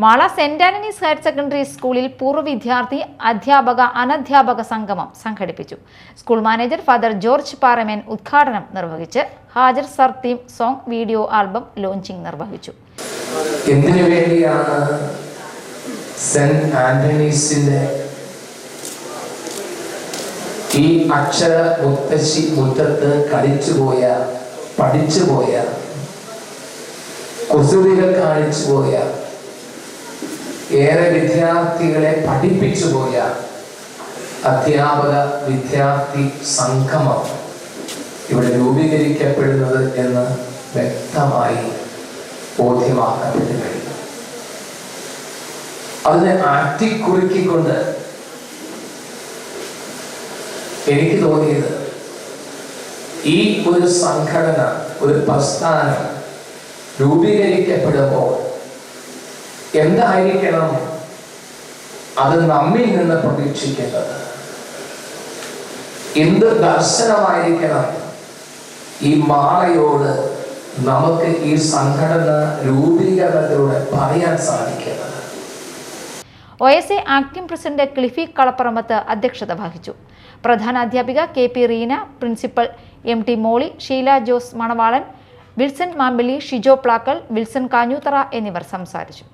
Mala saint Antony's higher secondary സ്കൂളിൽ പൂർവ്വ വിദ്യാർത്ഥി അധ്യാപക അനധ്യാപക സംഗമം സംഘടിപ്പിച്ചു. School manager father George Paramen ഉദ്ഘാടനം നിർവഹിച്ച് Hajar sir theme song video album launching നിർവഹിച്ചു. എന്തിനു വേണ്ടിയാണ് സെന്റ് ആന്റണീസിന്റെ ഈ അക്ഷര മുത്തശ്ശി മുറ്റത്ത് കളിച്ചുപോയ, പഠിച്ചുപോയ, കുസൃതികൾ കാണിച്ചുപോയ, ഏറെ വിദ്യാർത്ഥികളെ പഠിപ്പിച്ചുപോയ അധ്യാപക വിദ്യാർത്ഥി സംഗമം ഇവിടെ രൂപീകരിക്കപ്പെടുന്നത് എന്ന് വ്യക്തമായി ബോധ്യമാക്കപ്പെട്ടു കഴിഞ്ഞു. അതിനെ ആറ്റിക്കുറുക്കിക്കൊണ്ട് എനിക്ക് തോന്നിയത് ഈ ഒരു സംഘടന, ഒരു പ്രസ്ഥാനം രൂപീകരിക്കപ്പെടുമ്പോൾ എന്തായിരിക്കണം അത് നമ്മിൽ നിന്ന് പ്രതീക്ഷിക്കുന്നത്, എന്ത് ദർശനമായിരിക്കണം ഈ മാളയോട് നമുക്ക് ഈ സംഘടന രൂപീകരണത്തിലൂടെ പറയാൻ സാധിക്കുന്നത്. OSA acting president Cliffy Kalaparambath അധ്യക്ഷത വഹിച്ചു. പ്രധാന അധ്യാപിക KP റീന, പ്രിൻസിപ്പൽ MT മോളി, ഷീല ജോസ് മണവാളൻ, വിൽസൺ മാമ്പിളി, ഷിജോ പ്ലാക്കൽ, വിൽസൺ കാഞ്ഞൂത്തറ എന്നിവർ സംസാരിച്ചു.